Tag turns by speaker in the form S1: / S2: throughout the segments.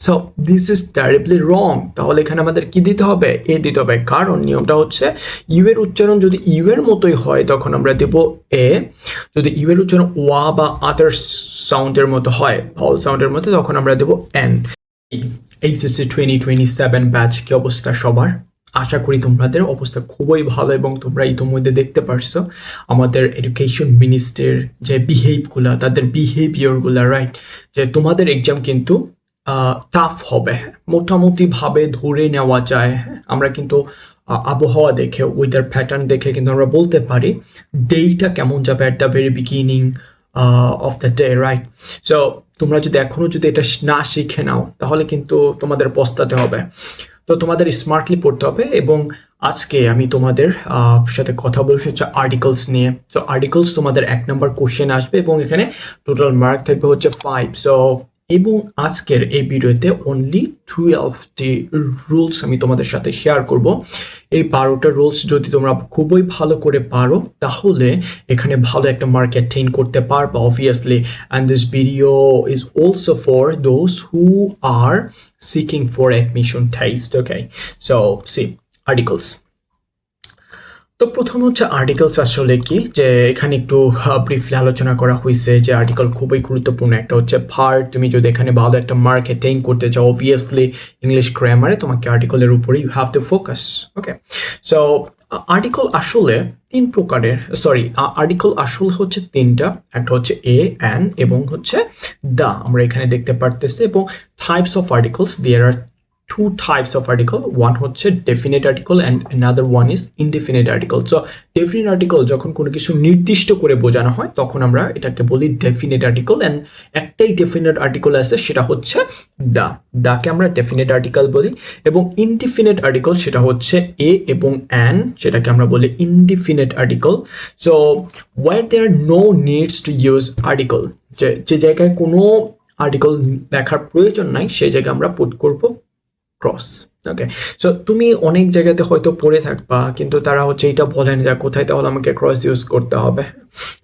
S1: So this is terribly wrong. তাহলে এখানে আমাদের কি দিতে হবে? এ দিতে হবে, কারণ নিয়মটা হচ্ছে ইউ এর উচ্চারণ যদি ইউ এর মতোই হয় তখন আমরা দেব এ, যদি ইউ এর উচ্চারণ ওয়া বা আদার সাউন্ডের মতো হয়, ভাওয়াল সাউন্ডের মতো, তখন আমরা দেব এন। এইচএসসি 2027 ব্যাচ কি অবস্থা সবার? আশা করি তোমাদের অবস্থা খুবই ভালো এবং তোমরা ইতিমধ্যে দেখতে পারছো আমাদের এডুকেশন মিনিস্টার যে বিহেভগুলা, তাদের বিহেভিয়ারগুলা, রাইট, যে তোমাদের এক্সাম কিন্তু টাফ হবে মোটামুটিভাবে ধরে নেওয়া যায়। আমরা কিন্তু আবহাওয়া দেখে, ওয়েদার প্যাটার্ন দেখে কিন্তু আমরা বলতে পারি ডেটা কেমন যাবে at the very beginning of the day, right? So তোমরা যদি এখনও যদি এটা না শিখে নাও তাহলে কিন্তু তোমাদের পস্তাতে হবে। তো তোমাদের স্মার্টলি পড়তে হবে। এবং আজকে আমি তোমাদের সাথে কথা বলছি হচ্ছে আর্টিকলস নিয়ে। তো আর্টিকলস তোমাদের 1 নম্বর কোশ্চেন আসবে এবং এখানে টোটাল মার্ক থাকবে হচ্ছে 5। সো এবং আজকের এই ভিডিওতে অনলি 12টি রুলস আমি তোমাদের সাথে শেয়ার করব। এই 12টা রুলস যদি তোমরা খুবই ভালো করে পারো তাহলে এখানে ভালো একটা মার্ক অ্যাটেইন করতে পারবে obviously. And this video is also for those who are seeking for admission taste. Okay, so see articles. তো প্রথম হচ্ছে আর্টিকেলস আসলে কি, যে এখানে একটু ব্রিফলি আলোচনা করা হয়েছে যে আর্টিকেল খুবই গুরুত্বপূর্ণ একটা হচ্ছে পার্ট। তুমি যদি এখানে ভালো একটা মার্ক অ্যাটেইন করতে চাও অবভিয়াসলি ইংলিশ গ্রামারে তোমাকে আর্টিকেলের উপরেই you have to focus. Okay, so article আসলে 3 প্রকারের, সরি আর্টিকেল আসলে হচ্ছে 3টা। একটা হচ্ছে এ, অ্যান এবং হচ্ছে দা, আমরা এখানে দেখতে পারতেছি। এবং types of articles, there are 2 types of article. One হচ্ছে definite article and another one is indefinite article. So definite article যখন কোনো কিছু নির্দিষ্ট করে বোঝানো হয় তখন আমরা এটাকে বলি definite article, and একটাই definite article আছে সেটা হচ্ছে দা, দাকে আমরা definite article বলি। এবং indefinite article সেটা হচ্ছে এ এবং অ্যান, সেটাকে আমরা বলি indefinite article. So where there are no needs to use article, যে জায়গায় কোনো আর্টিকেল লেখার প্রয়োজন নাই সেই জায়গায় আমরা পুট করব ক্রস। ওকে, সো তুমি অনেক জায়গাতে হয়তো পড়ে থাকবা কিন্তু তারা হচ্ছে এটা বলেন যে কোথায় তাহলে আমাকে ক্রস ইউজ করতে হবে,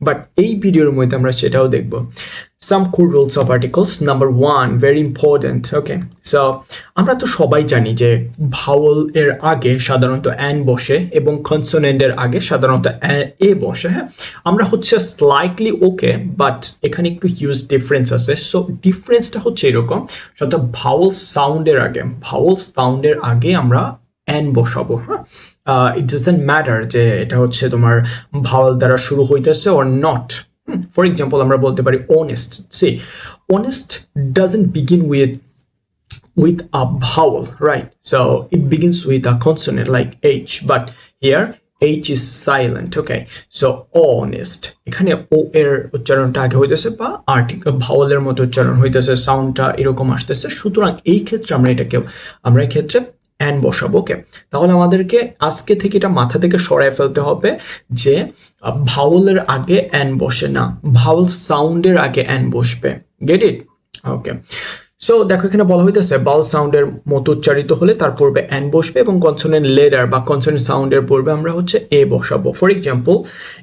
S1: বাট এই ভিডিওর মধ্যে আমরা সেটাও দেখব। Some cool rules of articles. Number 1, very important. Okay, so আমরা তো সবাই জানি যে ভাওয়াল এর আগে সাধারণত অ্যান বসে এবং কনসোনেন্ট এর আগে সাধারণত এ বসে। হ্যাঁ, আমরা হচ্ছে স্লাইটলি ওকে, বাট এখানে একটু হিউজ ডিফারেন্স আছে। সো ডিফারেন্সটা হচ্ছে এরকম, সাধারণত ভাওয়াল সাউন্ডের আগে আমরা অ্যান বসাবো। হ্যাঁ, ইট ডাজন্ট ম্যাটার যে এটা হচ্ছে তোমার ভাওয়াল দ্বারা শুরু হইতেছে অর নট। For example, আমরা বলতে পারি honest. See, honest doesn't begin with a vowel, right? So it begins with a consonant like H, but here H is silent. Okay, so honest. এখানে ও এর উচ্চারণটা আগে হইতেছে বা আর্টিকেল ভাওয়ালের মতো উচ্চারণ হইতেছে, সাউন্ডটা এরকম আসতেছে। সুতরাং এই ক্ষেত্রে আমরা এই ক্ষেত্রে অ্যান বসাবো। ওকে, তাহলে আমাদেরকে আজকে থেকে এটা মাথা থেকে সরায় ফেলতে হবে যে ভাওয়ালের আগে অ্যান বসে না, ভাওয়াল সাউন্ডের আগে অ্যান বসবে। Get it? ওকে, সো দেখো এখানে বলা হইতেছে ভাওয়াল সাউন্ডের মতো উচ্চারিত হলে তার পূর্বে অ্যান বসবে এবং কনসোনেন্ট লেটার বা কনসোনেন্ট সাউন্ডের পূর্বে আমরা হচ্ছে এ বসাবো। ফর এক্সাম্পল,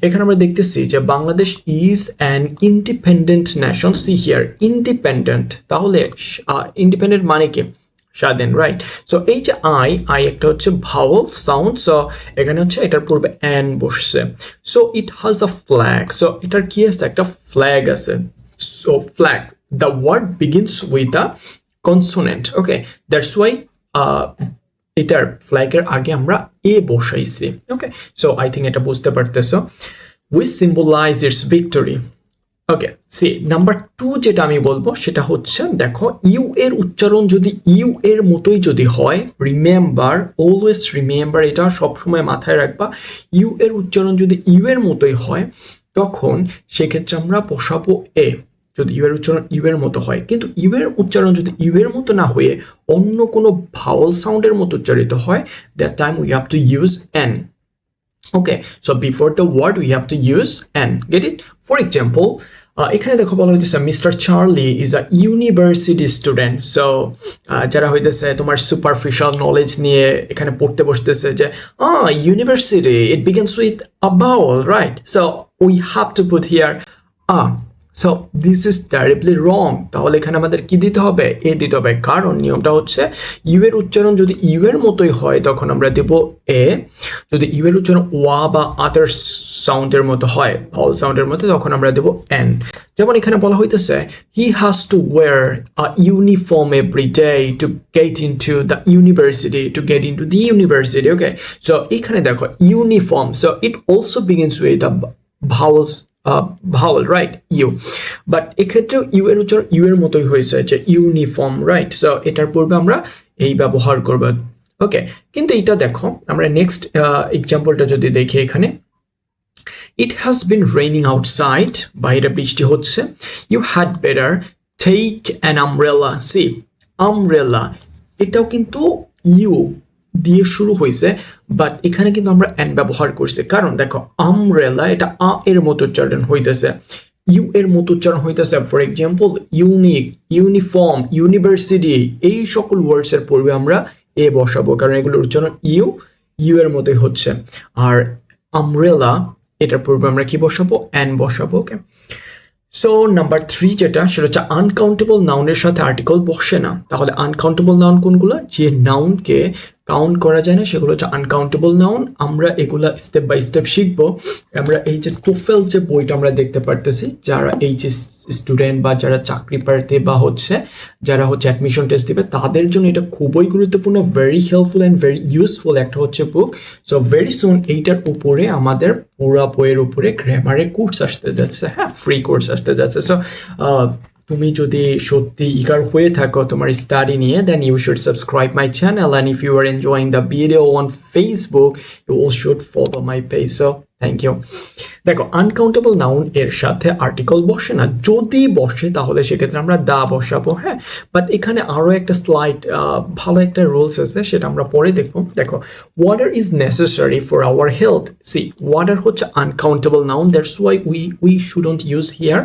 S1: এখানে আমরা দেখতেছি যে Bangladesh is an independent nation. C here, independent, তাহলে ইন্ডিপেন্ডেন্ট মানে কি? স্বাধীন, রাইট? সো এই যে আই একটা হচ্ছে ভাওয়াল সাউন্ড, সো এখানে হচ্ছে এটার পূর্বে অ্যান বসছে। So it has a flag, so এটার কি আছে? একটা ফ্ল্যাগ আছে। So flag, the word begins with a consonant. Okay, that's why এটার ফ্ল্যাগের আগে আমরা এ বসাইছি। ওকে, সো আই থিঙ্ক এটা বুঝতে পারতেছো। We symbolise its victory. Okay, see number 2 যেটা আমি বলবো সেটা হচ্ছে, দেখো ইউ এর উচ্চারণ যদি ইউ এর মতোই যদি হয়, রিমেম্বার, অলওয়েজ রিমেম্বার, এটা সবসময় মাথায় রাখবা, ইউ এর উচ্চারণ যদি ইউ এর মতোই হয় তখন সেক্ষেত্রে আমরা বসাবো এ, যদি ইউ এর উচ্চারণ ইউ এর মতো হয়। কিন্তু ইউ এর উচ্চারণ যদি ইউ এর মতো না হয়ে অন্য কোনো ভাওয়াল সাউন্ডের মতো উচ্চারিত হয়, that time we have to use N. Okay, so before the word we have to use an. Get it? For example, এখানে দেখো বলা হইতেছে mister Charlie is a university student. So যারা হইতেছে তোমার সুপারফিশিয়াল নলেজ নিয়ে এখানে পড়তে বসতেছে যে university, it begins with a vowel, right? So we have to put here so this is terribly wrong. তাহলে এখানে আমাদের কি দিতে হবে? এ দিতে হবে, কারণ নিয়মটা হচ্ছে ইউ এর উচ্চারণ যদি ইউ এর মতোই হয় তখন আমরা দেব এ, যদি ইউ এর উচ্চারণ ওয়া বা আদার সাউন্ডের মতো হয়, ভাওয়াল সাউন্ডের মতো, তখন আমরা দেব এন। যেমন এখানে বলা হইতেছে he has to wear a uniform every day to get into the university, to get into the university. Okay, so এখানে দেখো uniform, so it also begins with the vowels vowel, right, U, but এক্ষেত্রেও U এর উচ্চারণ you এর মতোই হয়েছে, যে uniform, right. So এটার পূর্বে আমরা এই ব্যবহার করব। ওকে, কিন্তু এটা দেখো আমরা নেক্সট এক্সাম্পলটা যদি দেখি, এখানে it has been raining outside, বাইরে বৃষ্টি হচ্ছে, you had better take an umbrella. See, umbrella এটাও কিন্তু ইউ দিয়ে শুরু হয়েছে, বাট এখানে কিন্তু আমরা এন ব্যবহার করছি, কারণ দেখো আমব্রেলা এটা আ এর মতো উচ্চারণ হইতেছে, ইউ এর মতো উচ্চারণ হইতেছে। For example unique, uniform, university, এই সকল ওয়ার্ডস এর পূর্বে আমরা এ বসাবো, কারণ এগুলোর উচ্চারণ ইউ এর মতোই হচ্ছে। আর আমব্রেলা এটার পূর্বে আমরা কি বসাবো? এন বসাবো। ওকে, সো নাম্বার 3 যেটা, সেটা হচ্ছে আনকাউন্টেবল নাউনের সাথে আর্টিকেল বসে না। তাহলে আনকাউন্টেবল নাউন কোনগুলো? যে নাউনকে কাউন্ট করা যায় না সেগুলো হচ্ছে আনকাউন্টেবল নাউন। আমরা এগুলা স্টেপ বাই স্টেপ শিখবো। আমরা এই যে টোফেল যে বইটা আমরা দেখতে পারতেছি, যারা এইচএস স্টুডেন্ট বা যারা চাকরি প্রার্থী বা যারা অ্যাডমিশন টেস্ট দিবে, তাদের জন্য এটা খুবই গুরুত্বপূর্ণ, very helpful and very useful একটা হচ্ছে বুক। সো ভেরি সুন এইটার উপরে আমাদের পুরা বইয়ের উপরে গ্রামারের কোর্স আসতে যাচ্ছে, হ্যাঁ, ফ্রি কোর্স আসতে যাচ্ছে। সো তুমি যদি সত্যি ইগার হয়ে থাকো তোমার স্টাডি নিয়ে, then you should subscribe my channel, and if you are enjoying the video on Facebook, you all should follow my page. So thank you. দেখো আনকাউন্টেবল নাউন এর সাথে আর্টিকেল বসে না, যদি বসে তাহলে সেক্ষেত্রে আমরা দা বসাবো, হ্যাঁ। বাট এখানে আরো একটা স্লাইড ভালো একটা রুলস আছে, সেটা আমরা পরে দেখবো। দেখো, water is necessary for our health. See, water হচ্ছে uncountable noun, that's why we shouldn't use here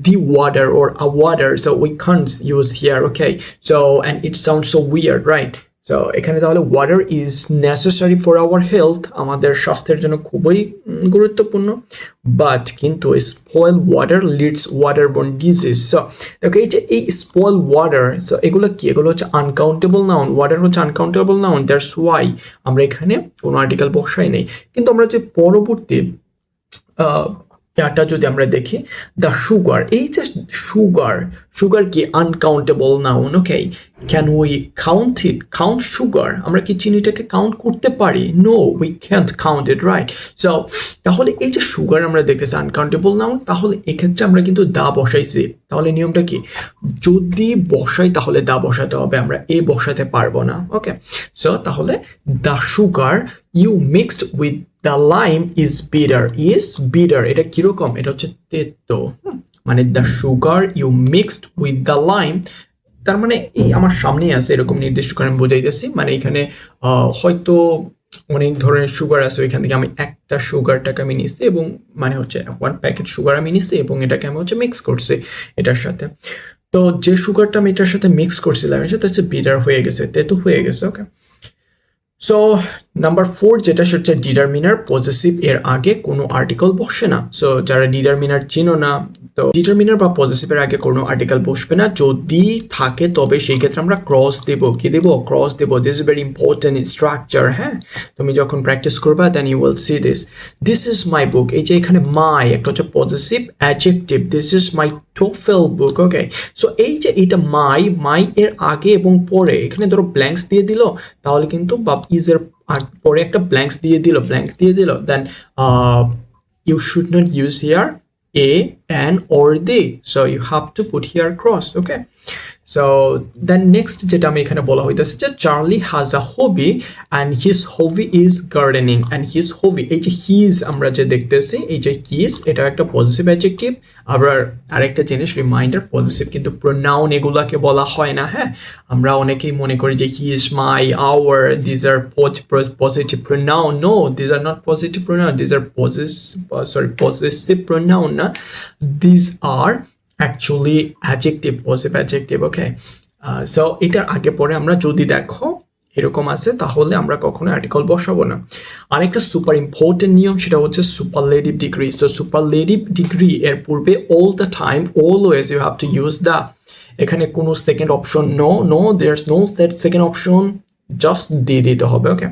S1: the water or a water, so we can't use here. Okay, so and it sounds so weird, right? So এখানে তাহলে water is necessary for our health, আমাদের স্বাস্থ্যের জন্য খুবই গুরুত্বপূর্ণ, but কিন্তু spoil water leads waterborne disease. So দেখো এই যে এই spoil water, so এগুলো কি? এগুলো হচ্ছে uncountable noun, water হচ্ছে uncountable noun, that's why আমরা এখানে কোনো আর্টিকেল বসাই নেই। কিন্তু আমরা যে পরবর্তী এটা যদি আমরা দেখি, দ্য সুগার, এই যে সুগার কি? Uncountable noun. Okay, can we count it? Count sugar, আমরা কি চিনিটাকে কাউন্ট করতে পারি? No, we can't count it, right? So তাহলে এই যে সুগার আমরা দেখতেছি আনকাউন্টেবল নাউন, তাহলে এক্ষেত্রে আমরা কিন্তু দা বসাইছি। তাহলে নিয়মটা কি? যদি বসাই তাহলে দা বসাতে হবে, আমরা এ বসাতে পারবো না। ওকে, সো তাহলে the sugar you mixed with the lime is bitter, এটা কিরকম? এটা হচ্ছে তেতো, মানে the sugar you mixed with the lime, তার মানে এই আমার সামনেই আছে এরকম নির্দিষ্ট করে আমি বোঝাইতেছি, মানে এখানে হয়তো অনেক ধরনের সুগার আছে, ওইখান থেকে আমি একটা সুগারটাকে আমি নিচ্ছি, এবং মানে হচ্ছে 1 প্যাকেট সুগার আমি নিচ্ছি এবং এটাকে আমি মিক্স করছি এটার সাথে। তো যে সুগারটা আমি এটার সাথে মিক্স করছিলাম সেটা হচ্ছে বিটার হয়ে গেছে, তেতো হয়ে গেছে। ওকে, সো নাম্বার 4 যেটা, সেটা হচ্ছে ডিটারমিনার পজেসিভ এর আগে কোনো আর্টিকেল বসে না। সো যারা ডিটারমিনার চিনো না, তো ডিটারমিনার বা পজেসিভের আগে কোনো আর্টিকেল বসবে না, যদি থাকে তবে সেই ক্ষেত্রে আমরা ক্রস দেব। কি দেব? ক্রস দেব। This is very important structure, হ্যাঁ। তুমি যখন প্র্যাকটিস করবা then you will see this is my book. এই যে এখানে মাই একটা হচ্ছে possessive adjective, this is my TOEFL book. Okay, so এই যে এটা মাই এর আগে এবং পরে এখানে ধরো ব্ল্যাঙ্কস দিয়ে দিল, তাহলে কিন্তু বা ইজ এর পরে একটা ব্ল্যাঙ্ক দিয়ে দিল, দেন you should not use here a, an or the, so you have to put here cross. Okay, so then next যেটা আমি এখানে বলা হইতেছে যে Charlie has a hobby and his hobby is gardening, and his hobby, এই যে his আমরা যে দেখতেছি, এই যে his এটা একটা পজিটিভ অ্যাডজেক্টিভ। আবার আরেকটা জিনিস রিমাইন্ডার, পজিটিভ কিন্তু প্রোনাউন এগুলাকে বলা হয় না, হ্যাঁ। আমরা অনেকেই মনে করি যে he is, my, our, these are positive pronoun. No, these are not positive pronoun, these are possessive pronoun না, these are actually adjective, positive adjective. Okay, so এটার আগে পরে আমরা যদি দেখো এরকম আছে তাহলে আমরা কখনো আর্টিকেল বসাবো না। আরেকটা সুপার ইম্পর্টেন্ট নিয়ম সেটা হচ্ছে superlative degree. So superlative degree এর পূর্বে all the time always you have to use the, এখানে কোনো second option no there is no second option, just দিয়ে দিতে হবে। Okay,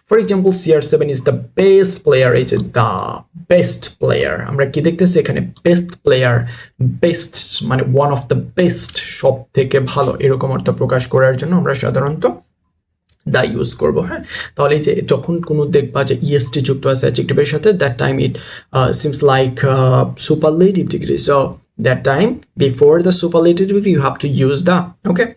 S1: for example CR7 is the best player, এই যে the best player, আমরা কি দেখতেছি এখানে বেস্ট প্লেয়ার, বেস্ট মানে ওয়ান অফ দ্য বেস্ট, সব থেকে ভালো, এরকম অর্থ প্রকাশ করার জন্য আমরা সাধারণত দা ইউজ করব। হ্যাঁ, তাহলে এই যে যখন কোনো দেখবা যে ইএসটি যুক্ত আছে অ্যাডজেক্টিভের সাথে, that time it seems like superlative degree. So that time before the superlative degree you have to use the, okay,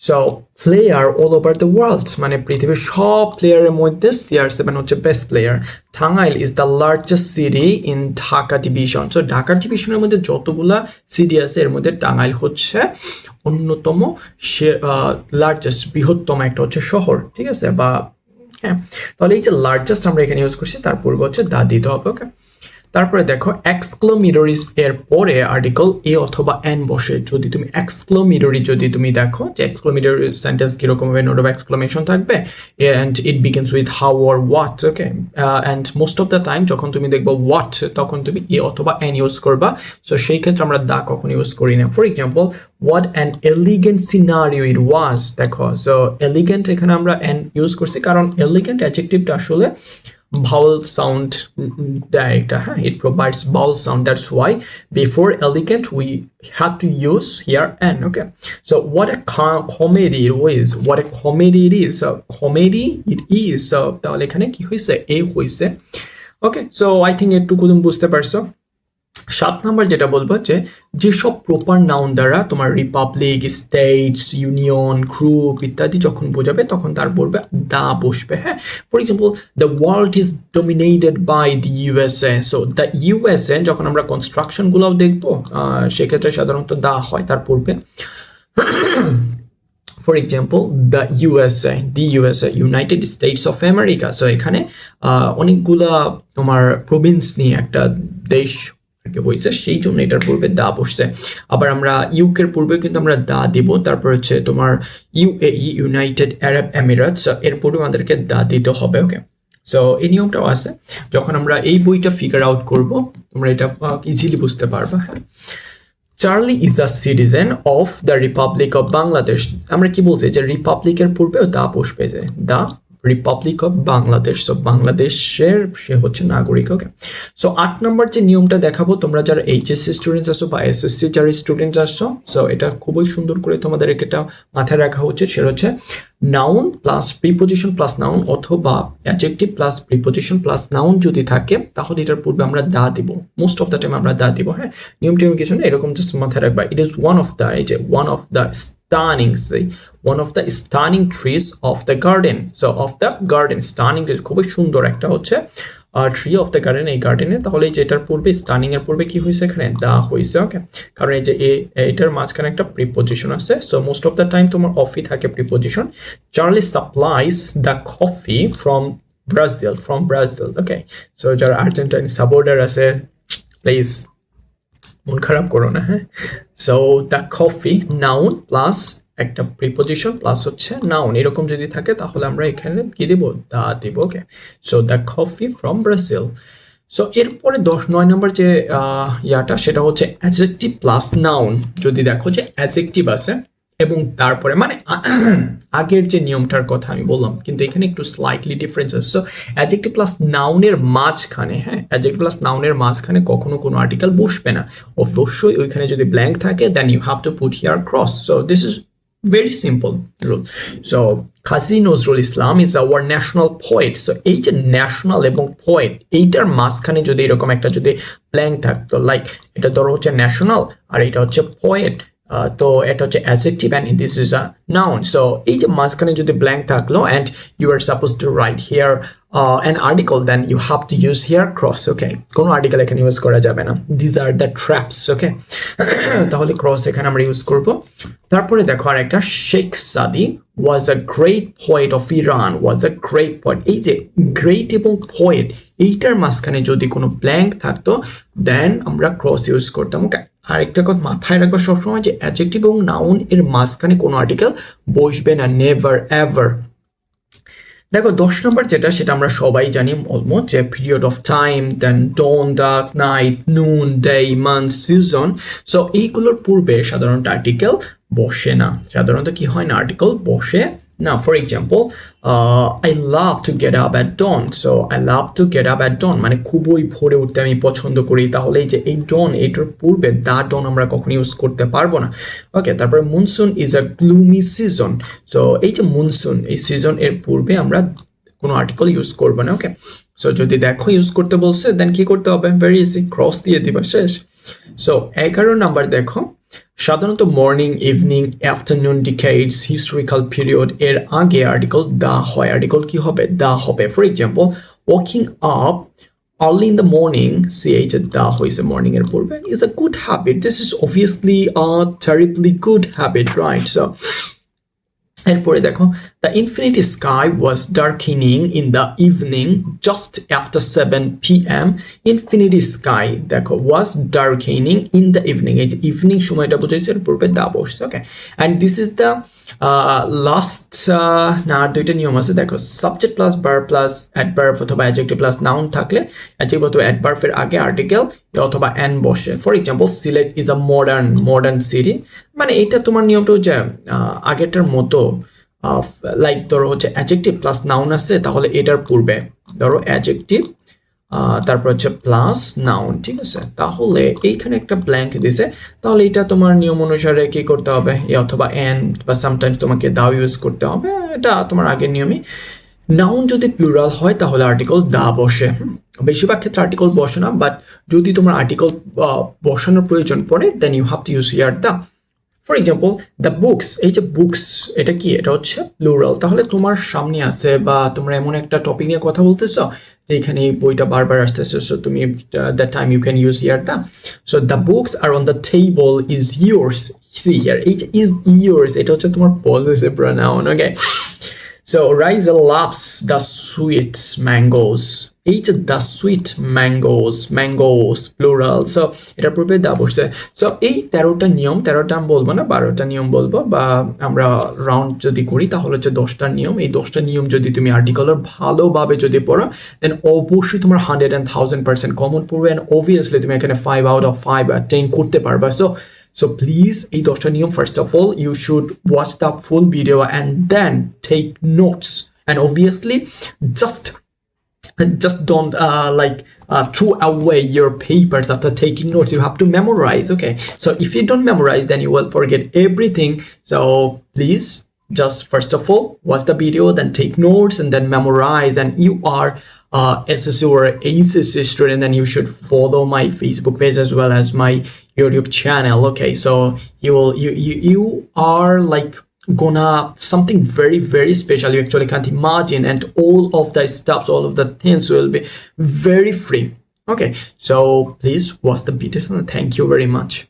S1: so player all over the world মানে পৃথিবীর সব প্লেয়ারের মধ্যে CR7 হচ্ছে best player. Tangail is the largest city in Dhaka division. So Dhaka ডিভিশনের মধ্যে যতগুলা city আছে এর মধ্যে টাঙ্গাইল হচ্ছে অন্যতম লার্জেস্ট, বৃহত্তম একটা হচ্ছে শহর, ঠিক আছে, বা হ্যাঁ, তাহলে এই যে লার্জেস্ট আমরা এখানে ইউজ করছি তার পূর্বে হচ্ছে দা দিতে হবে। ওকে, তারপরে দেখো এক্সক্লোমিটরিস এর পরে আর্টিকেল এ অথবা এন বসে। যদি তুমি এক্সক্লোমিটরি যদি তুমি দেখো যে এক্সক্লোমিটরি সেন্টেন্স কিরকম হবে, নোট অফ এক্সক্লামেশন থাকবে and it begins with how or what. Okay, and most of the time যখন তুমি দেখবো হোয়াট তখন তুমি এ অথবা এন ইউজ করবা। সো সেই ক্ষেত্রে আমরা দা কখন ইউজ করি না। For example what an elegant scenario it was, দেখো সো এলিগেন্ট এখানে আমরা এন ইউজ করছি কারণ এলিগেন্ট অ্যাডজেক্টিভটা আসলে vowel sound দেয় একটা, হ্যাঁ, it provides vowel sound, that's why before elegant we had to use here and, okay, so what a comedy it is, what a comedy it is, so comedy it is, so তাহলে এখানে কি হয়েছে এ হয়েছে। ওকে, so I think একটু তুমি বুঝতে পারছো। 7 নম্বর যেটা বলবো যে যেসব প্রপার নাউন দ্বারা তোমার রিপাবলিক, স্টেটস, ইউনিয়ন, গ্রুপ ইত্যাদি যখন বোঝাবে তখন তার পূর্বে দা বসবে। হ্যাঁ, for example the world is dominated by the USA. So the USA যখন আমরা কনস্ট্রাকশন গুলাও দেখবো সেক্ষেত্রে সাধারণত দা হয় তার পূর্বে। For example the USA United states of America. So এখানে অনেকগুলা তোমার প্রভিন্স নিয়ে একটা দেশ হয়েছে, সেই জন্য এটার পূর্বে দা বসছে। আবার আমরা ইউকের পূর্বে কিন্তু আমরা দা দিব। তারপর হচ্ছে তোমার UAE ইউনাইটেড আরব এমিরেটস, এর পূর্বে আমাদেরকে দা দিতে হবে। ওকে, সো এই নিয়মটাও আছে। যখন আমরা এই বইটা ফিগার আউট করব তোমরা এটা ইজিলি বুঝতে পারবা। হ্যাঁ, Charlie is a citizen of the Republic of Bangladesh. আমরা কি বলছি যে রিপাবলিকের পূর্বেও দা বসবে, যে দা রিপাবলিক অফ বাংলাদেশ। সো বাংলাদেশের সে হচ্ছে নাগরিক। ওকে, সো 8 নম্বর যে নিয়মটা দেখাবো, তোমরা যারা HSC স্টুডেন্টস আসো বা SSC যারা স্টুডেন্টস আসছো, সো এটা খুবই সুন্দর করে তোমাদের এটা মাথায় রাখা উচিত। সেটা হচ্ছে noun plus preposition plus noun অথবা adjective plus preposition plus noun যদি থাকে তাহলে এটার পূর্বে আমরা দা দিব। মোস্ট অফ দ্য টাইম আমরা দা দিব। হ্যাঁ, নিয়ম টিয়ম কিছু না, এরকম জাস্ট মাথায় রাখবা। It is one of the, এই যে one of the one of the stunning trees of the garden. So of the garden, stunning খুবই সুন্দর একটা হচ্ছে tree of the garden, এই গার্ডেনে। তাহলে যেটার পূর্বে স্টানিং এর পূর্বে কি হয়েছে এখানে দা হয়েছে। ওকে, কারণ এই যে এটার মাঝখানে একটা প্রিপোজিশন আছে। So most of the time তোমার অফই থাকে preposition. Charlie supplies the coffee from Brazil. Okay, so যারা আর্জেন্টাইন সাপোর্টার আছে প্লিজ মন খারাপ করো না। হ্যাঁ, so the coffee noun plus একটা প্রিপোজিশন প্লাস হচ্ছে নাউন, এরকম যদি থাকে তাহলে আমরা এখানে কি দেব দা দেব। Okay, so the coffee from Brazil. So এরপরে 9 নম্বর যে ইয়াটা সেটা হচ্ছে অ্যাডজেক্টিভ প্লাস নাউন। যদি দেখো যে অ্যাডজেক্টিভ আছে এবং তারপরে মানে আগের যে নিয়মটার কথা আমি বললাম, কিন্তু এখানে একটু স্লাইটলি ডিফারেন্স আছে। সো অ্যাডজেক্টিভ প্লাস নাউনের মাঝখানে, হ্যাঁ, অ্যাডজেক্টিভ প্লাস নাউনের মাঝখানে কখনো কোনো আর্টিকেল বসবে না। অবশ্যই ওইখানে যদি ব্ল্যাঙ্ক থাকে then you have to put here cross. So this is very simple rule. So Kazi Nazrul Islam is our national poet. So এই যে ন্যাশনাল এবং পোয়েট এইটার মাঝখানে যদি এরকম একটা যদি ব্ল্যাঙ্ক থাকতো, লাইক এটা ধরো হচ্ছে ন্যাশনাল আর এটা হচ্ছে পোয়েট, তো এটা হচ্ছে adjective and this is a noun. So এই যে মাঝখানে যদি ব্ল্যাঙ্ক থাকলো and you are suppose to write here an article, then you have to use here cross. Okay, কোনো আর্টিকেল এখানে ইউজ করা যাবে না। These are the traps. Okay, তাহলে ক্রস এখানে আমরা ইউজ করব। তারপরে দেখো আর একটা, শেখ সাদি was a great poet of Iran, was a great poet। এই যে গ্রেট এবং পোয়েট এইটার মাঝখানে যদি কোনো ব্ল্যাঙ্ক থাকতো দেন আমরা ক্রস ইউজ করতাম। ওকে, আর একটা কথা মাথায় রাখবো সবসময় যে অ্যাডজেক্টিভ এবং নাউন এর মাঝখানে কোনো আর্টিকেল বসবে না, নেভার এভার। দেখো 10 নম্বর যেটা সেটা আমরা সবাই জানি অলমোস্ট, যে period of time, then dawn, dark, night, noon, day, month, season. So এইগুলোর পূর্বে সাধারণত আর্টিকেল বসে না, সাধারণত কি হয় না, আর্টিকেল বসে না। For example, I love to get up at dawn. So I love to get up at dawn মানে খুবই ভোরে উঠতে আমি পছন্দ করি। তাহলে এই যে এই ডন, এইটার পূর্বে দা ডন আমরা কখনো ইউজ করতে পারবো না। ওকে, তারপরে monsoon is a gloomy season. So এই যে মনসুন, এই সিজন এর পূর্বে আমরা কোনো আর্টিকেল ইউজ করবো না। ওকে, সো যদি দেখো ইউজ করতে বলছে দেন কি করতে হবে, ভেরি ইজি, ক্রস দিয়ে দিবা, শেষ। সো 11 নাম্বার দেখো, সাধারণত morning, evening, afternoon, ডিকেডস, historical period এর আগে আর্টিকেল দা হয়, আর্টিকেল কি হবে, দা হবে। For example, walking up early in the morning, ch da হয়েছে মর্নিং এর পূর্বে, is a good habit. This is obviously a terribly good habit, right? So এরপরে দেখো, the infinity sky was darkening in the evening just after 7 p.m. infinity sky দেখো was darkening in the evening, এই যে evening সময়টা বোঝাচ্ছে, এর পূর্বে দা বসছে। ওকে, and this is the last না দুইটা নিয়ম আছে দেখো, subject plus verb plus adverb অথবা অ্যাডজেক্টিভ প্লাস নাউন থাকলে অ্যাডজেক্টিভ অথবা অ্যাডভার্বের আগে আর্টিকেল অথবা অ্যান বসে। For example, Sylhet is a modern city, মানে এটা তোমার নিয়মটা হচ্ছে আগেরটার মতো, লাইক ধরো হচ্ছে অ্যাডজেক্টিভ প্লাস নাউন আছে, তাহলে এটার পূর্বে ধরো অ্যাডজেক্টিভ তারপর হচ্ছে প্লাস নাউন, ঠিক আছে। তাহলে এইখানে একটা ব্ল্যাঙ্ক দিছে, তাহলে এটা তোমার নিয়ম অনুসারে কি করতে হবে, অথবা এন বা সামটাইমস তোমাকে দাও ইউজ করতে হবে, এটা তোমার আগের নিয়মই। নাউন যদি প্লুরাল হয় তাহলে আর্টিকেল দা বসে, বেশিরভাগ ক্ষেত্রে আর্টিকেল বসে না, বাট যদি তোমার আর্টিকেল বসানোর প্রয়োজন পড়ে then you have to use here the. For example, the books, এই যে বুকস এটা কি, এটা হচ্ছে প্লুরাল, তাহলে তোমার সামনে আছে বা তোমরা এমন একটা টপিক নিয়ে কথা বলতেছো যে এখানে বইটা বারবার আসতেছে, সো তুমি that time you can use here the. So the books are on the table is yours, see here, এই যে ইজ ইয়োর্স এটা হচ্ছে তোমার possessive pronoun. Okay, so Rizel loves the sweet mangoes, এই যে the sweet mangoes plural, so এটার পূর্বে দা বসছে। সো এই 13টা নিয়ম, 13টা আমি বলবো না, 12টা নিয়ম বলবো, বা আমরা রাউন্ড যদি করি তাহলে হচ্ছে 10টা নিয়ম। এই 10টা নিয়ম যদি তুমি আর্টিকেলের ভালোভাবে যদি পড়ো দেন অবশ্যই তোমার 100% কমন পড়বে, অ্যান্ড অবভিয়াসলি তুমি এখানে 5 out of 5 or 10 করতে পারবা। So please, এই 10টা নিয়ম, first of all you should watch the full video and then take notes, and obviously just don't throw away your papers after taking notes. You have to memorize. Okay, so if you don't memorize then you will forget everything. So please, just first of all watch the video, then take notes, and then memorize. And you are SSC or HSC student, then you should follow my Facebook page as well as my YouTube channel. Okay, so you are like gonna something very special you actually can't imagine, and all of the stuffs, all of the things will be very free. Okay, so please watch the video. Thank you very much.